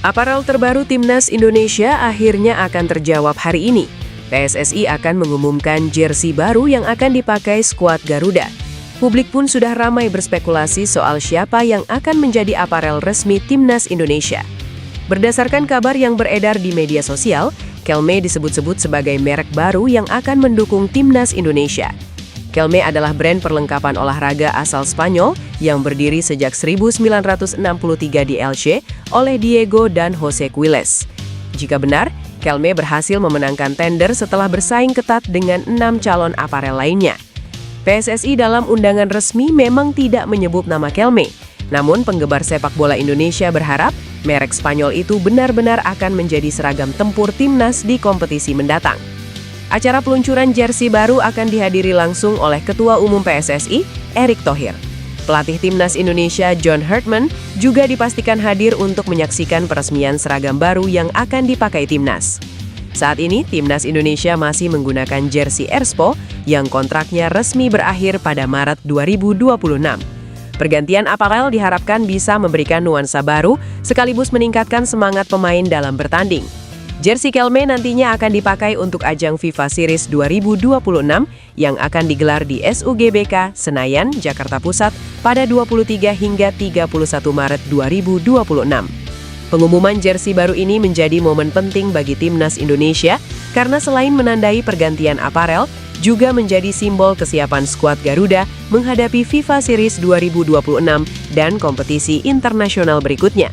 Aparel terbaru Timnas Indonesia akhirnya akan terjawab hari ini. PSSI akan mengumumkan jersey baru yang akan dipakai skuad Garuda. Publik pun sudah ramai berspekulasi soal siapa yang akan menjadi aparel resmi Timnas Indonesia. Berdasarkan kabar yang beredar di media sosial, Kelme disebut-sebut sebagai merek baru yang akan mendukung Timnas Indonesia. Kelme adalah brand perlengkapan olahraga asal Spanyol yang berdiri sejak 1963 di Elche oleh Diego dan Jose Quiles. Jika benar, Kelme berhasil memenangkan tender setelah bersaing ketat dengan 6 calon aparel lainnya. PSSI dalam undangan resmi memang tidak menyebut nama Kelme, namun penggemar sepak bola Indonesia berharap merek Spanyol itu benar-benar akan menjadi seragam tempur Timnas di kompetisi mendatang. Acara peluncuran jersey baru akan dihadiri langsung oleh Ketua Umum PSSI, Erick Thohir. Pelatih Timnas Indonesia, John Hartman, juga dipastikan hadir untuk menyaksikan peresmian seragam baru yang akan dipakai Timnas. Saat ini, Timnas Indonesia masih menggunakan jersey Erspo yang kontraknya resmi berakhir pada Maret 2026. Pergantian aparel diharapkan bisa memberikan nuansa baru sekaligus meningkatkan semangat pemain dalam bertanding. Jersey Kelme nantinya akan dipakai untuk ajang FIFA Series 2026 yang akan digelar di SUGBK Senayan, Jakarta Pusat pada 23 hingga 31 Maret 2026. Pengumuman jersey baru ini menjadi momen penting bagi Timnas Indonesia karena selain menandai pergantian aparel, juga menjadi simbol kesiapan skuad Garuda menghadapi FIFA Series 2026 dan kompetisi internasional berikutnya.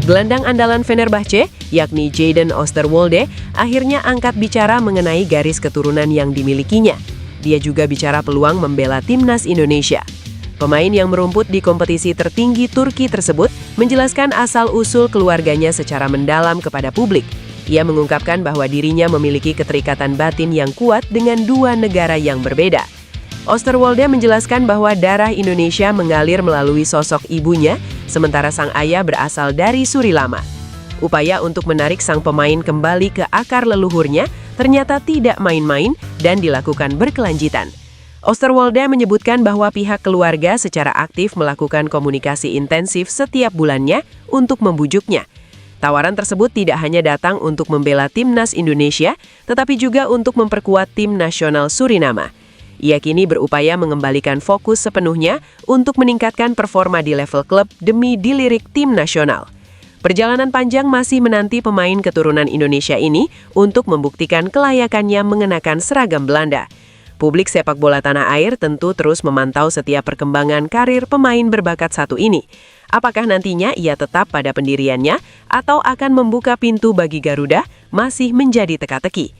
Gelandang andalan Fenerbahce, yakni Jadon Oosterwolde, akhirnya angkat bicara mengenai garis keturunan yang dimilikinya. Dia juga bicara peluang membela Timnas Indonesia. Pemain yang merumput di kompetisi tertinggi Turki tersebut menjelaskan asal-usul keluarganya secara mendalam kepada publik. Ia mengungkapkan bahwa dirinya memiliki keterikatan batin yang kuat dengan dua negara yang berbeda. Oosterwolde menjelaskan bahwa darah Indonesia mengalir melalui sosok ibunya, sementara sang ayah berasal dari Suriname. Upaya untuk menarik sang pemain kembali ke akar leluhurnya ternyata tidak main-main dan dilakukan berkelanjutan. Oosterwolde menyebutkan bahwa pihak keluarga secara aktif melakukan komunikasi intensif setiap bulannya untuk membujuknya. Tawaran tersebut tidak hanya datang untuk membela Timnas Indonesia, tetapi juga untuk memperkuat tim nasional Suriname. Ia kini berupaya mengembalikan fokus sepenuhnya untuk meningkatkan performa di level klub demi dilirik tim nasional. Perjalanan panjang masih menanti pemain keturunan Indonesia ini untuk membuktikan kelayakannya mengenakan seragam Belanda. Publik sepak bola tanah air tentu terus memantau setiap perkembangan karir pemain berbakat satu ini. Apakah nantinya ia tetap pada pendiriannya atau akan membuka pintu bagi Garuda masih menjadi teka-teki.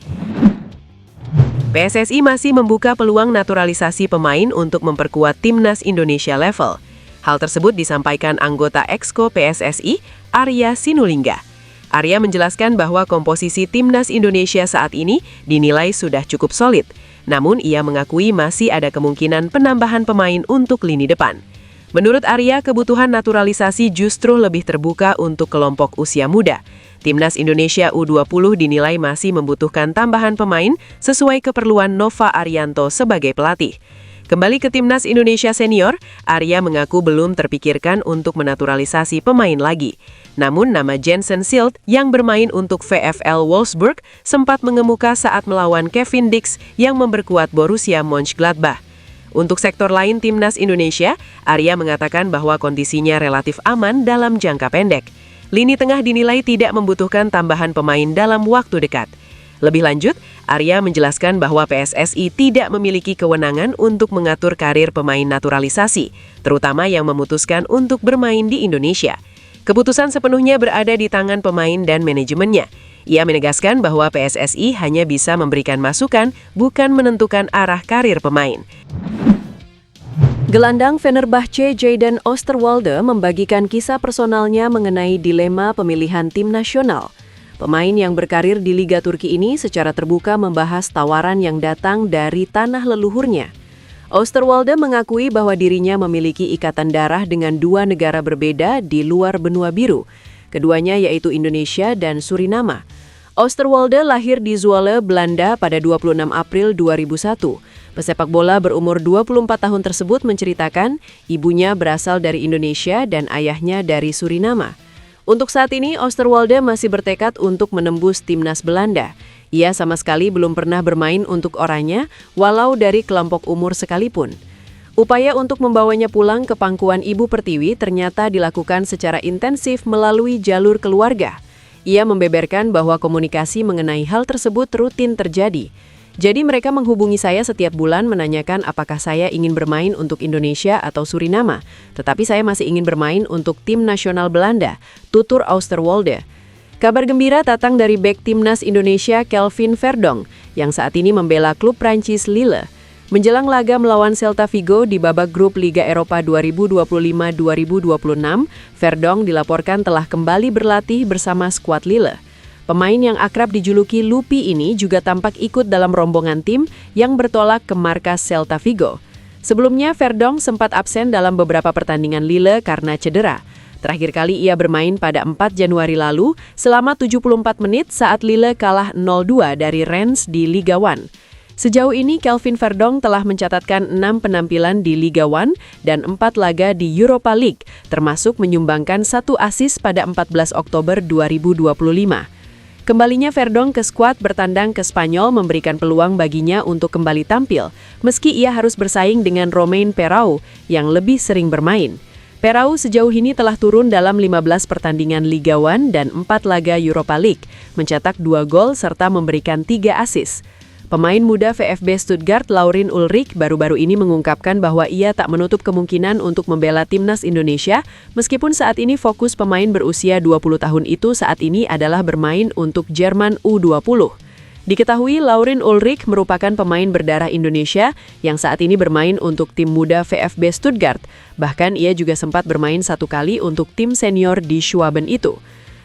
PSSI masih membuka peluang naturalisasi pemain untuk memperkuat Timnas Indonesia level. Hal tersebut disampaikan anggota Exco PSSI, Arya Sinulinga. Arya menjelaskan bahwa komposisi Timnas Indonesia saat ini dinilai sudah cukup solid. Namun ia mengakui masih ada kemungkinan penambahan pemain untuk lini depan. Menurut Arya, kebutuhan naturalisasi justru lebih terbuka untuk kelompok usia muda. Timnas Indonesia U20 dinilai masih membutuhkan tambahan pemain sesuai keperluan Nova Arianto sebagai pelatih. Kembali ke Timnas Indonesia Senior, Arya mengaku belum terpikirkan untuk menaturalisasi pemain lagi. Namun nama Jensen Silt yang bermain untuk VfL Wolfsburg sempat mengemuka saat melawan Kevin Dix yang memperkuat Borussia Mönchengladbach. Untuk sektor lain Timnas Indonesia, Arya mengatakan bahwa kondisinya relatif aman dalam jangka pendek. Lini tengah dinilai tidak membutuhkan tambahan pemain dalam waktu dekat. Lebih lanjut, Arya menjelaskan bahwa PSSI tidak memiliki kewenangan untuk mengatur karir pemain naturalisasi, terutama yang memutuskan untuk bermain di Indonesia. Keputusan sepenuhnya berada di tangan pemain dan manajemennya. Ia menegaskan bahwa PSSI hanya bisa memberikan masukan, bukan menentukan arah karir pemain. Gelandang Fenerbahce Jadon Oosterwolde membagikan kisah personalnya mengenai dilema pemilihan tim nasional. Pemain yang berkarir di Liga Turki ini secara terbuka membahas tawaran yang datang dari tanah leluhurnya. Oosterwolde mengakui bahwa dirinya memiliki ikatan darah dengan dua negara berbeda di luar benua biru. Keduanya yaitu Indonesia dan Suriname. Oosterwolde lahir di Zwolle, Belanda pada 26 April 2001. Pesepak bola berumur 24 tahun tersebut menceritakan ibunya berasal dari Indonesia dan ayahnya dari Suriname. Untuk saat ini, Oosterwolde masih bertekad untuk menembus timnas Belanda. Ia sama sekali belum pernah bermain untuk Oranje, walau dari kelompok umur sekalipun. Upaya untuk membawanya pulang ke pangkuan Ibu Pertiwi ternyata dilakukan secara intensif melalui jalur keluarga. Ia membeberkan bahwa komunikasi mengenai hal tersebut rutin terjadi. Jadi mereka menghubungi saya setiap bulan menanyakan apakah saya ingin bermain untuk Indonesia atau Suriname. Tetapi saya masih ingin bermain untuk tim nasional Belanda, tutur Oosterwolde. Kabar gembira datang dari bek timnas Indonesia Kelvin Verdonk yang saat ini membela klub Prancis Lille. Menjelang laga melawan Celta Vigo di babak grup Liga Eropa 2025-2026, Verdonk dilaporkan telah kembali berlatih bersama skuad Lille. Pemain yang akrab dijuluki Lupi ini juga tampak ikut dalam rombongan tim yang bertolak ke markas Celta Vigo. Sebelumnya, Verdonk sempat absen dalam beberapa pertandingan Lille karena cedera. Terakhir kali ia bermain pada 4 Januari lalu selama 74 menit saat Lille kalah 0-2 dari Rennes di Liga 1. Sejauh ini, Kelvin Verdonk telah mencatatkan 6 penampilan di Liga 1 dan 4 laga di Europa League, termasuk menyumbangkan 1 assist pada 14 Oktober 2025. Kembalinya Verdonk ke skuad bertandang ke Spanyol memberikan peluang baginya untuk kembali tampil, meski ia harus bersaing dengan Romain Perau yang lebih sering bermain. Perau sejauh ini telah turun dalam 15 pertandingan Liga 1 dan 4 laga Europa League, mencetak 2 gol serta memberikan 3 assist. Pemain muda VfB Stuttgart Laurin Ulrich baru-baru ini mengungkapkan bahwa ia tak menutup kemungkinan untuk membela timnas Indonesia, meskipun saat ini fokus pemain berusia 20 tahun itu saat ini adalah bermain untuk Jerman U20. Diketahui Laurin Ulrich merupakan pemain berdarah Indonesia yang saat ini bermain untuk tim muda VfB Stuttgart. Bahkan ia juga sempat bermain 1 kali untuk tim senior di Schwaben itu.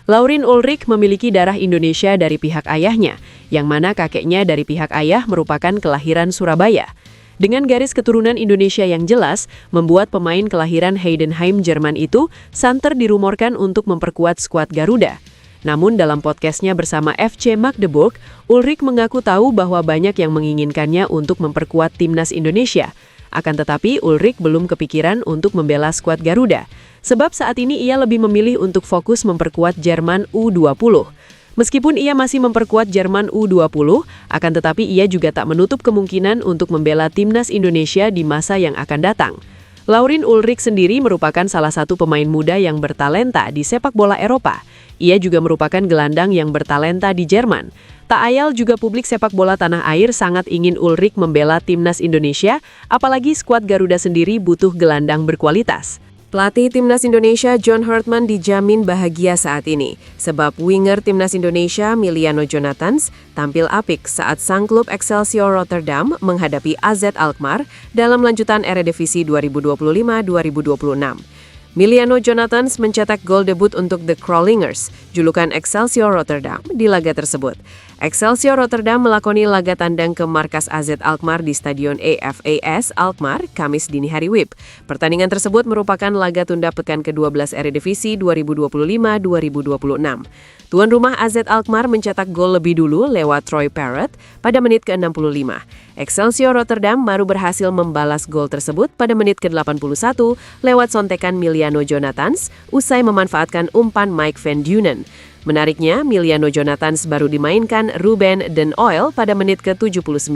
Laurin Ulrich memiliki darah Indonesia dari pihak ayahnya, yang mana kakeknya dari pihak ayah merupakan kelahiran Surabaya. Dengan garis keturunan Indonesia yang jelas, membuat pemain kelahiran Heidenheim, Jerman itu santer dirumorkan untuk memperkuat skuad Garuda. Namun dalam podcastnya bersama FC Magdeburg, Ulrich mengaku tahu bahwa banyak yang menginginkannya untuk memperkuat timnas Indonesia. Akan tetapi, Ulrich belum kepikiran untuk membela skuad Garuda. Sebab saat ini ia lebih memilih untuk fokus memperkuat Jerman U20. Meskipun ia masih memperkuat Jerman U20, akan tetapi ia juga tak menutup kemungkinan untuk membela timnas Indonesia di masa yang akan datang. Laurin Ulrich sendiri merupakan salah satu pemain muda yang bertalenta di sepak bola Eropa. Ia juga merupakan gelandang yang bertalenta di Jerman. Tak ayal juga publik sepak bola tanah air sangat ingin Ulrich membela timnas Indonesia, apalagi skuad Garuda sendiri butuh gelandang berkualitas. Pelatih Timnas Indonesia John Hartman dijamin bahagia saat ini, sebab winger Timnas Indonesia Miliano Jonathans tampil apik saat sang klub Excelsior Rotterdam menghadapi AZ Alkmaar dalam lanjutan Eredivisie 2025-2026. Miliano Jonathans mencetak gol debut untuk The Crawlingers, julukan Excelsior Rotterdam, di laga tersebut. Excelsior Rotterdam melakoni laga tandang ke markas AZ Alkmaar di Stadion EFAS Alkmaar, Kamis dini hari WIB. Pertandingan tersebut merupakan laga tunda pekan ke-12 Eredivisie 2025-2026. Tuan rumah AZ Alkmaar mencetak gol lebih dulu lewat Troy Parrott pada menit ke-65. Excelsior Rotterdam baru berhasil membalas gol tersebut pada menit ke-81 lewat sontekan Miliano Jonathans usai memanfaatkan umpan Mike Van Dunen. Menariknya, Miliano Jonathans baru dimainkan Ruben Den Uyl pada menit ke-79.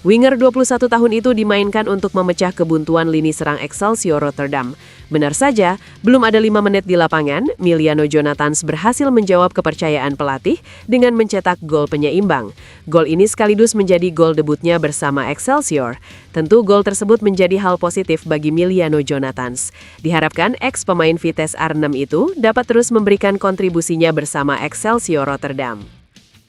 Winger 21 tahun itu dimainkan untuk memecah kebuntuan lini serang Excelsior Rotterdam. Benar saja, belum ada 5 menit di lapangan, Miliano Jonathans berhasil menjawab kepercayaan pelatih dengan mencetak gol penyeimbang. Gol ini sekaligus menjadi gol debutnya bersama Excelsior. Tentu gol tersebut menjadi hal positif bagi Miliano Jonathans. Diharapkan ex-pemain Vitesse Arnhem itu dapat terus memberikan kontribusinya bersama Excelsior Rotterdam.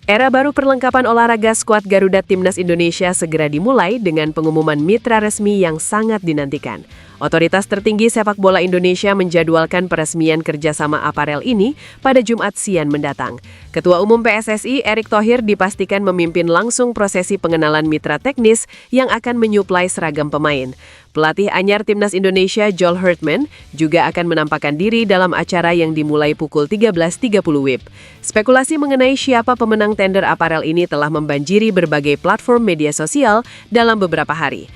Era baru perlengkapan olahraga skuad Garuda Timnas Indonesia segera dimulai dengan pengumuman mitra resmi yang sangat dinantikan. Otoritas tertinggi sepak bola Indonesia menjadwalkan peresmian kerjasama aparel ini pada Jumat siang mendatang. Ketua Umum PSSI Erick Thohir dipastikan memimpin langsung prosesi pengenalan mitra teknis yang akan menyuplai seragam pemain. Pelatih anyar Timnas Indonesia Joel Hartman juga akan menampakkan diri dalam acara yang dimulai pukul 13.30 WIB. Spekulasi mengenai siapa pemenang tender aparel ini telah membanjiri berbagai platform media sosial dalam beberapa hari.